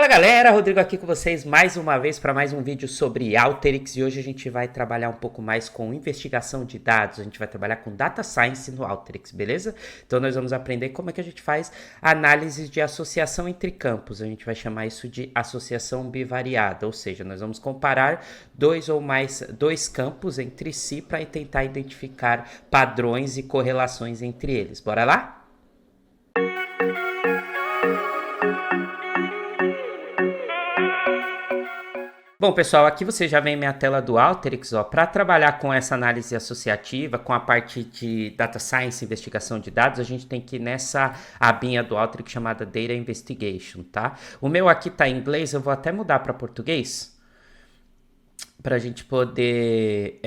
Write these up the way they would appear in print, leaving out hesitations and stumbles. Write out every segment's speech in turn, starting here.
Galera, Rodrigo aqui com vocês mais uma vez para mais um vídeo sobre Alteryx e hoje a gente vai trabalhar um pouco mais com investigação de dados, a gente vai trabalhar com Data Science no Alteryx, beleza? Então nós vamos aprender como é que a gente faz análise de associação entre campos, a gente vai chamar isso de associação bivariada, ou seja, nós vamos comparar dois campos entre si para tentar identificar padrões e correlações entre eles. Bora lá? Bom, pessoal, aqui você já vem minha tela do Alteryx, ó, para trabalhar com essa análise associativa, com a parte de Data Science, investigação de dados, a gente tem que ir nessa abinha do Alteryx chamada Data Investigation, tá? O meu aqui tá em inglês, eu vou até mudar para português, para a gente poder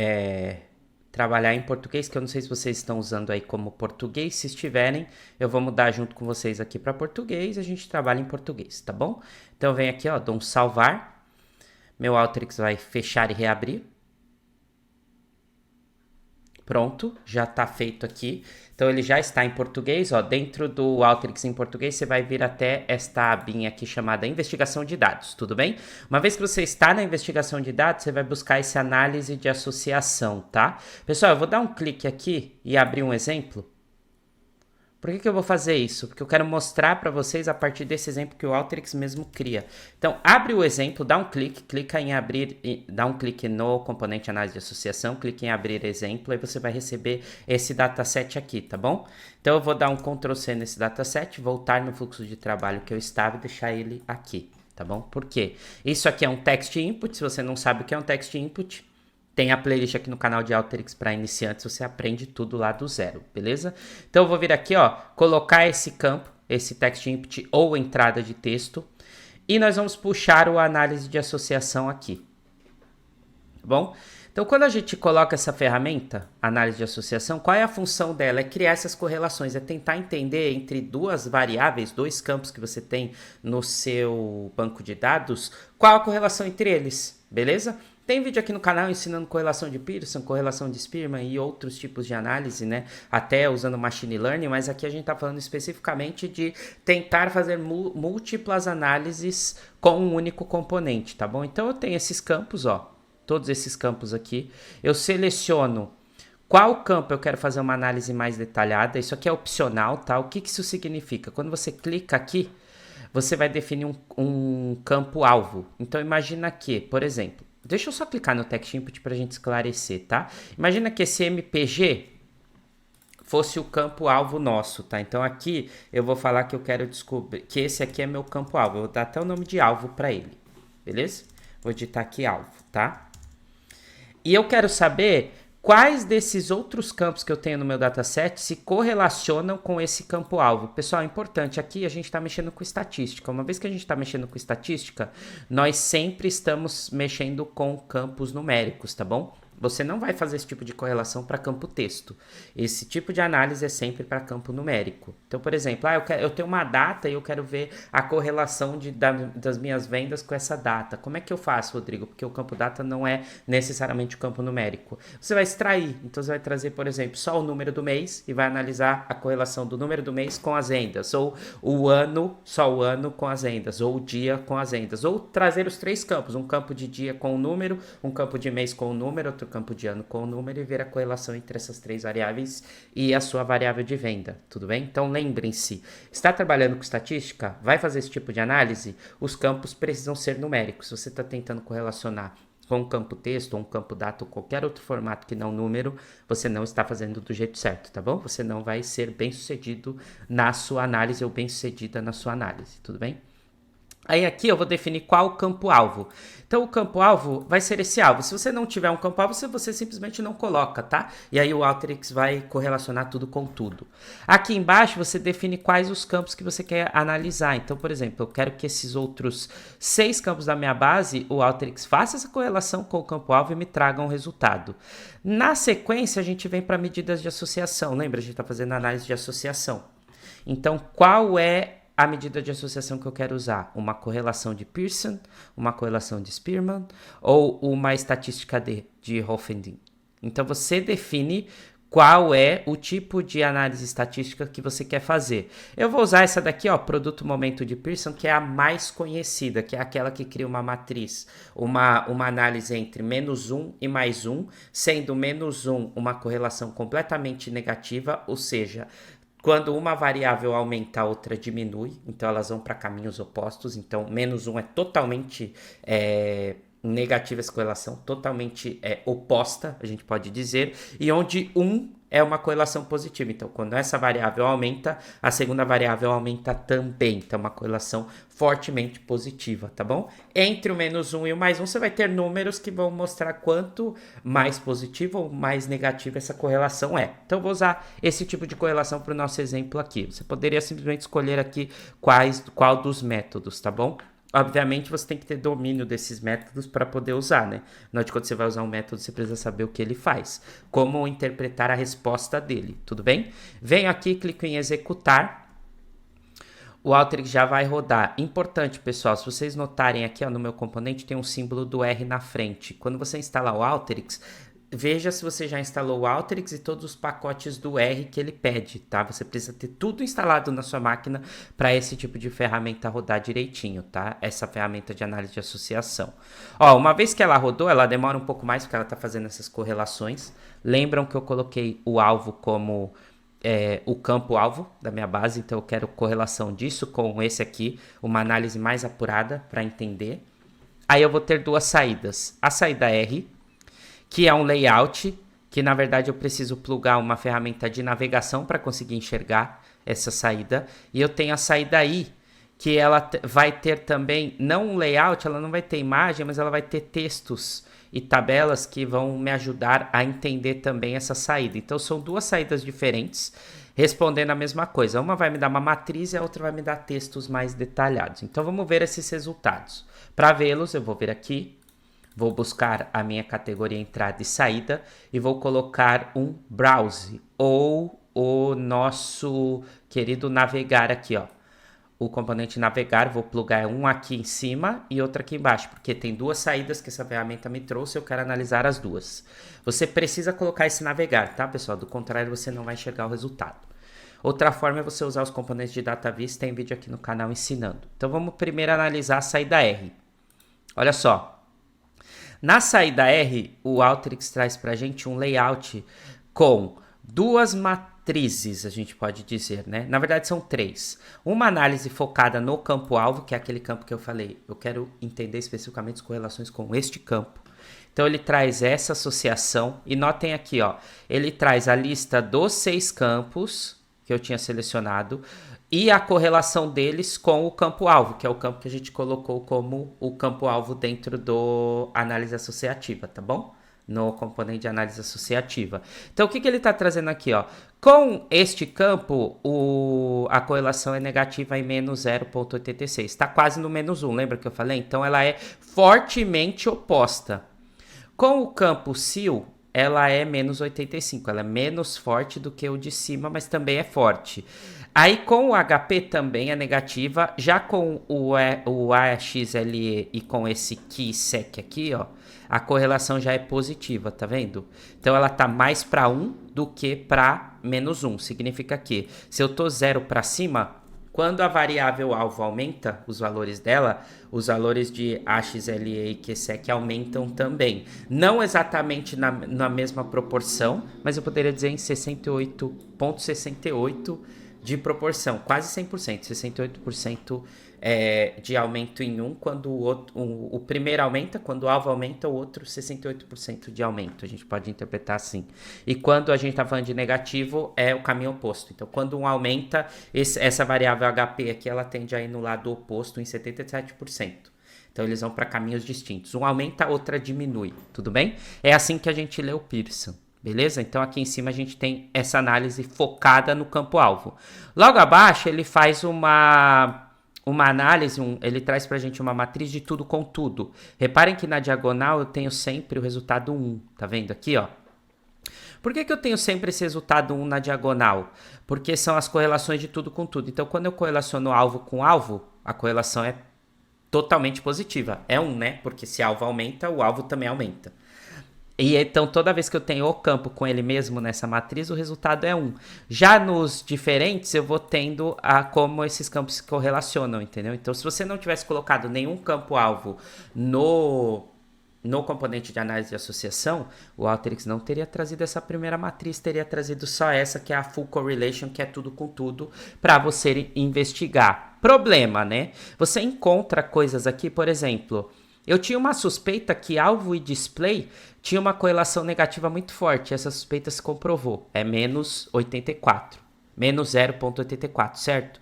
trabalhar em português, que eu não sei se vocês estão usando aí como português, se estiverem, eu vou mudar junto com vocês aqui para português, a gente trabalha em português, tá bom? Então vem aqui, ó, dou um salvar. Meu Alteryx vai fechar e reabrir. Pronto, já está feito aqui. Então ele já está em português, ó. Dentro do Alteryx em português, você vai vir até esta abinha aqui chamada investigação de dados, tudo bem? Uma vez que você está na investigação de dados, você vai buscar essa análise de associação, tá? Pessoal, eu vou dar um clique aqui e abrir um exemplo. Por que eu vou fazer isso? Porque eu quero mostrar para vocês a partir desse exemplo que o Alteryx mesmo cria. Então, abre o exemplo, dá um clique, clica em abrir, dá um clique no componente análise de associação, clique em abrir exemplo, e você vai receber esse dataset aqui, tá bom? Então, eu vou dar um Ctrl C nesse dataset, voltar no fluxo de trabalho que eu estava e deixar ele aqui, tá bom? Por quê? Isso aqui é um text input, se você não sabe o que é um text input, tem a playlist aqui no canal de Alteryx para iniciantes, você aprende tudo lá do zero, beleza? Então eu vou vir aqui, ó, colocar esse campo, esse text input ou entrada de texto, e nós vamos puxar o análise de associação aqui, tá bom? Então quando a gente coloca essa ferramenta, análise de associação, qual é a função dela? É criar essas correlações, é tentar entender entre duas variáveis, dois campos que você tem no seu banco de dados, qual a correlação entre eles, beleza? Tem vídeo aqui no canal ensinando correlação de Pearson, correlação de Spearman e outros tipos de análise, né? Até usando Machine Learning, mas aqui a gente está falando especificamente de tentar fazer múltiplas análises com um único componente, tá bom? Então eu tenho esses campos, ó, todos esses campos aqui. Eu seleciono qual campo eu quero fazer uma análise mais detalhada. Isso aqui é opcional, tá? O que isso significa? Quando você clica aqui, você vai definir um campo-alvo. Então imagina que, por exemplo, deixa eu só clicar no text input para a gente esclarecer, tá? Imagina que esse MPG fosse o campo-alvo nosso, tá? Então aqui eu vou falar que eu quero descobrir que esse aqui é meu campo-alvo. Eu vou dar até o nome de alvo para ele, beleza? Vou digitar aqui alvo, tá? E eu quero saber quais desses outros campos que eu tenho no meu dataset se correlacionam com esse campo-alvo. Pessoal, é importante, aqui a gente está mexendo com estatística. Uma vez que a gente está mexendo com estatística, nós sempre estamos mexendo com campos numéricos, tá bom? Você não vai fazer esse tipo de correlação para campo texto. Esse tipo de análise é sempre para campo numérico. Então, por exemplo, eu tenho uma data e eu quero ver a correlação das minhas vendas com essa data. Como é que eu faço, Rodrigo? Porque o campo data não é necessariamente o campo numérico. Você vai extrair. Então, você vai trazer, por exemplo, só o número do mês e vai analisar a correlação do número do mês com as vendas. Ou o ano, só o ano com as vendas. Ou o dia com as vendas. Ou trazer os três campos. Um campo de dia com o número, um campo de mês com o número, outro campo de ano com o número e ver a correlação entre essas três variáveis e a sua variável de venda, tudo bem? Então lembrem-se, está trabalhando com estatística, vai fazer esse tipo de análise, os campos precisam ser numéricos. Se você está tentando correlacionar com um campo texto, ou um campo data, ou qualquer outro formato que não número, você não está fazendo do jeito certo, tá bom? Você não vai ser bem sucedido na sua análise ou bem sucedida na sua análise, tudo bem? Aí aqui eu vou definir qual o campo-alvo. Então o campo-alvo vai ser esse alvo. Se você não tiver um campo-alvo, você simplesmente não coloca, tá? E aí o Alteryx vai correlacionar tudo com tudo. Aqui embaixo você define quais os campos que você quer analisar. Então, por exemplo, eu quero que esses outros 6 campos da minha base, o Alteryx faça essa correlação com o campo-alvo e me traga um resultado. Na sequência, a gente vem para medidas de associação. Lembra? A gente está fazendo análise de associação. Então, qual é a medida de associação que eu quero usar? Uma correlação de Pearson, uma correlação de Spearman ou uma estatística de Hoeffding? Então você define qual é o tipo de análise estatística que você quer fazer. Eu vou usar essa daqui, ó, produto momento de Pearson, que é a mais conhecida, que é aquela que cria uma matriz, uma análise entre -1 e +1, sendo -1 uma correlação completamente negativa, ou seja, quando uma variável aumenta, a outra diminui, então elas vão para caminhos opostos, então -1 é totalmente negativa essa correlação, totalmente oposta, a gente pode dizer, e onde 1 é uma correlação positiva. Então, quando essa variável aumenta, a segunda variável aumenta também. Então, uma correlação fortemente positiva, tá bom? Entre o -1 e o +1, você vai ter números que vão mostrar quanto mais positivo ou mais negativa essa correlação é. Então, eu vou usar esse tipo de correlação para o nosso exemplo aqui. Você poderia simplesmente escolher aqui qual dos métodos, tá bom? Obviamente, você tem que ter domínio desses métodos para poder usar, né? Afinal de contas, você vai usar um método, você precisa saber o que ele faz. Como interpretar a resposta dele, tudo bem? Venho aqui, clico em executar. O Alteryx já vai rodar. Importante, pessoal, se vocês notarem aqui, ó, no meu componente tem um símbolo do R na frente. Quando você instalar o Alteryx, veja se você já instalou o Alteryx e todos os pacotes do R que ele pede, tá? Você precisa ter tudo instalado na sua máquina para esse tipo de ferramenta rodar direitinho, tá? Essa ferramenta de análise de associação. Ó, uma vez que ela rodou, ela demora um pouco mais porque ela tá fazendo essas correlações. Lembram que eu coloquei o alvo como o campo alvo da minha base, então eu quero correlação disso com esse aqui, uma análise mais apurada para entender. Aí eu vou ter duas saídas. A saída R, que é um layout, que na verdade eu preciso plugar uma ferramenta de navegação para conseguir enxergar essa saída. E eu tenho a saída I, que ela vai ter também, não um layout, ela não vai ter imagem, mas ela vai ter textos e tabelas que vão me ajudar a entender também essa saída. Então são duas saídas diferentes, respondendo a mesma coisa. Uma vai me dar uma matriz e a outra vai me dar textos mais detalhados. Então vamos ver esses resultados. Para vê-los, eu vou vir aqui. Vou buscar a minha categoria entrada e saída e vou colocar um browse ou o nosso querido navegar aqui, ó. O componente navegar, vou plugar um aqui em cima e outro aqui embaixo, porque tem duas saídas que essa ferramenta me trouxe e eu quero analisar as duas. Você precisa colocar esse navegar, tá, pessoal? Do contrário, você não vai enxergar o resultado. Outra forma é você usar os componentes de DataVis, tem vídeo aqui no canal ensinando. Então vamos primeiro analisar a saída R. Olha só. Na saída R, o Alteryx traz para a gente um layout com duas matrizes, a gente pode dizer, né? Na verdade, são três. Uma análise focada no campo-alvo, que é aquele campo que eu falei. Eu quero entender especificamente as correlações com este campo. Então, ele traz essa associação. E notem aqui, ó, ele traz a lista dos 6 campos que eu tinha selecionado e a correlação deles com o campo-alvo, que é o campo que a gente colocou como o campo-alvo dentro do análise associativa, tá bom? No componente de análise associativa. Então, o que ele está trazendo aqui, ó? Com este campo, a correlação é negativa em menos 0,86. Está quase no -1, lembra que eu falei? Então, ela é fortemente oposta. Com o campo SIL, ela é menos 85. Ela é menos forte do que o de cima, mas também é forte. Aí com o HP também é negativa, já com o AXLE e com esse KeySec aqui, ó, a correlação já é positiva, tá vendo? Então ela tá mais para 1 do que para -1, significa que se eu tô 0 para cima, quando a variável alvo aumenta, os valores dela, os valores de AXLE e KeySec aumentam também. Não exatamente na mesma proporção, mas eu poderia dizer em 68,68 de proporção, quase 100%, 68% de aumento em um, quando o primeiro aumenta, quando o alvo aumenta, o outro 68% de aumento, a gente pode interpretar assim. E quando a gente está falando de negativo, é o caminho oposto. Então, quando um aumenta, essa variável HP aqui, ela tende a ir no lado oposto em 77%. Então, eles vão para caminhos distintos. Um aumenta, a outra diminui, tudo bem? É assim que a gente lê o Pearson. Beleza? Então aqui em cima a gente tem essa análise focada no campo-alvo. Logo abaixo ele faz uma análise, ele traz pra gente uma matriz de tudo com tudo. Reparem que na diagonal eu tenho sempre o resultado 1, tá vendo aqui, ó? Por que eu tenho sempre esse resultado 1 na diagonal? Porque são as correlações de tudo com tudo. Então quando eu correlaciono alvo com alvo, a correlação é totalmente positiva. É 1, né? Porque se alvo aumenta, o alvo também aumenta. E então, toda vez que eu tenho o campo com ele mesmo nessa matriz, o resultado é 1. Já nos diferentes, eu vou tendo a como esses campos se correlacionam, entendeu? Então, se você não tivesse colocado nenhum campo-alvo no componente de análise de associação, o Alteryx não teria trazido essa primeira matriz, teria trazido só essa, que é a Full Correlation, que é tudo com tudo, para você investigar. Problema, né? Você encontra coisas aqui, por exemplo... Eu tinha uma suspeita que alvo e display tinha uma correlação negativa muito forte. Essa suspeita se comprovou. É menos 84. Menos 0,84, certo?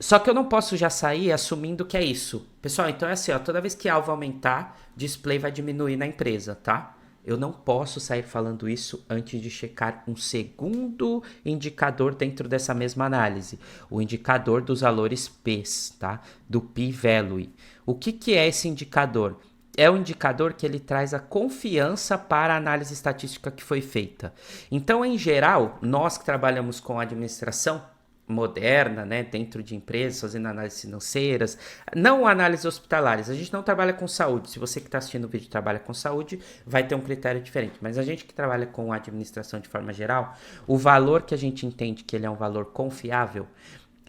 Só que eu não posso já sair assumindo que é isso. Pessoal, então é assim, ó, toda vez que alvo aumentar, display vai diminuir na empresa, tá? Eu não posso sair falando isso antes de checar um segundo indicador dentro dessa mesma análise. O indicador dos valores P's, tá? Do P-Value. O que é esse indicador? É um indicador que ele traz a confiança para a análise estatística que foi feita. Então, em geral, nós que trabalhamos com administração moderna, né, dentro de empresas, fazendo análises financeiras, não análises hospitalares, a gente não trabalha com saúde. Se você que está assistindo o vídeo trabalha com saúde, vai ter um critério diferente, mas a gente que trabalha com administração de forma geral, o valor que a gente entende que ele é um valor confiável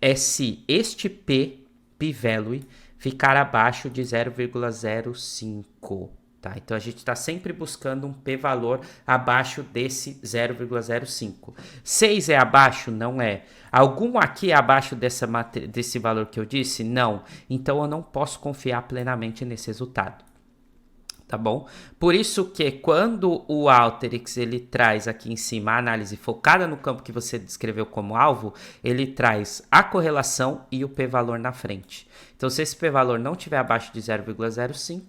é se este P-Value ficar abaixo de 0,05. Tá, então a gente está sempre buscando um p-valor abaixo desse 0,05. 6 é abaixo? Não é. Algum aqui é abaixo desse valor que eu disse? Não. Então eu não posso confiar plenamente nesse resultado. Tá bom? Por isso que quando o Alteryx ele traz aqui em cima a análise focada no campo que você descreveu como alvo, ele traz a correlação e o p-valor na frente. Então se esse p-valor não estiver abaixo de 0,05,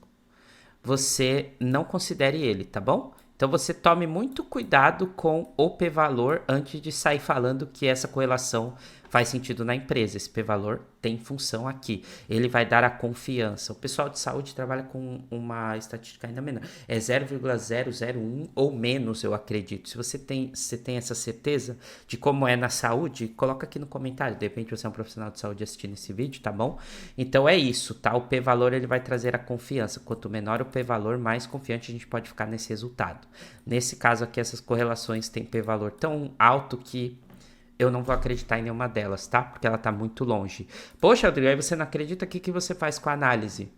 você não considere ele, tá bom? Então você tome muito cuidado com o p-valor antes de sair falando que essa correlação faz sentido na empresa. Esse p-valor tem função aqui. Ele vai dar a confiança. O pessoal de saúde trabalha com uma estatística ainda menor. É 0,001 ou menos, eu acredito. Se você tem essa certeza de como é na saúde, coloca aqui no comentário. De repente você é um profissional de saúde assistindo esse vídeo, tá bom? Então é isso, tá? O p-valor ele vai trazer a confiança. Quanto menor o p-valor, mais confiante a gente pode ficar nesse resultado. Nesse caso aqui, essas correlações têm p-valor tão alto que eu não vou acreditar em nenhuma delas, tá? Porque ela tá muito longe. Poxa, Rodrigo, aí você não acredita? O que você faz com a análise?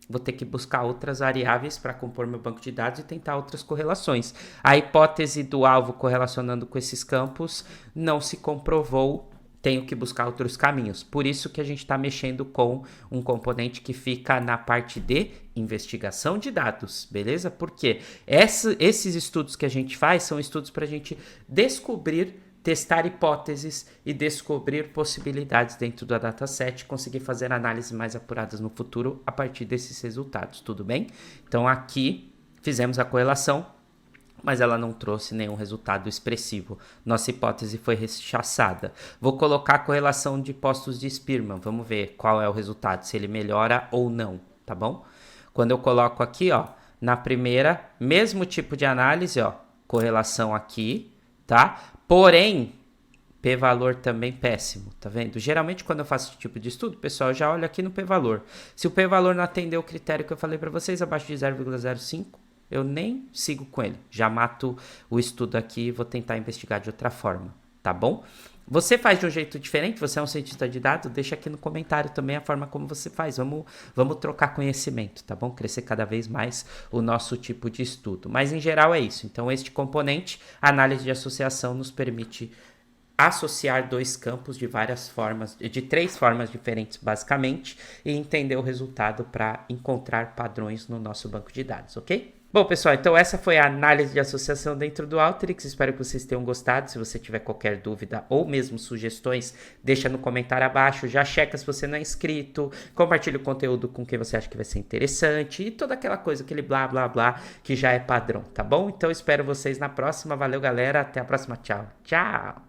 Vou ter que buscar outras variáveis para compor meu banco de dados e tentar outras correlações. A hipótese do alvo correlacionando com esses campos não se comprovou. Tenho que buscar outros caminhos. Por isso que a gente está mexendo com um componente que fica na parte de investigação de dados, beleza? Porque esses estudos que a gente faz são estudos para a gente descobrir, testar hipóteses e descobrir possibilidades dentro da dataset, conseguir fazer análises mais apuradas no futuro a partir desses resultados, tudo bem? Então aqui fizemos a correlação, mas ela não trouxe nenhum resultado expressivo. Nossa hipótese foi rechaçada. Vou colocar a correlação de postos de Spearman, vamos ver qual é o resultado, se ele melhora ou não, tá bom? Quando eu coloco aqui, ó, na primeira, mesmo tipo de análise, ó, correlação aqui, tá? Porém, p-valor também péssimo, tá vendo? Geralmente quando eu faço esse tipo de estudo, pessoal, eu já olho aqui no p-valor. Se o p-valor não atender o critério que eu falei para vocês, abaixo de 0,05, eu nem sigo com ele. Já mato o estudo aqui e vou tentar investigar de outra forma, tá bom? Você faz de um jeito diferente? Você é um cientista de dados? Deixa aqui no comentário também a forma como você faz. Vamos trocar conhecimento, tá bom? Crescer cada vez mais o nosso tipo de estudo. Mas em geral é isso. Então este componente, análise de associação, nos permite associar dois campos de várias formas, de 3 formas diferentes basicamente, e entender o resultado para encontrar padrões no nosso banco de dados, ok? Bom, pessoal, então essa foi a análise de associação dentro do Alteryx. Espero que vocês tenham gostado. Se você tiver qualquer dúvida ou mesmo sugestões, deixa no comentário abaixo. Já checa se você não é inscrito, compartilha o conteúdo com quem você acha que vai ser interessante e toda aquela coisa, aquele blá, blá, blá, que já é padrão, tá bom? Então espero vocês na próxima. Valeu, galera. Até a próxima. Tchau. Tchau.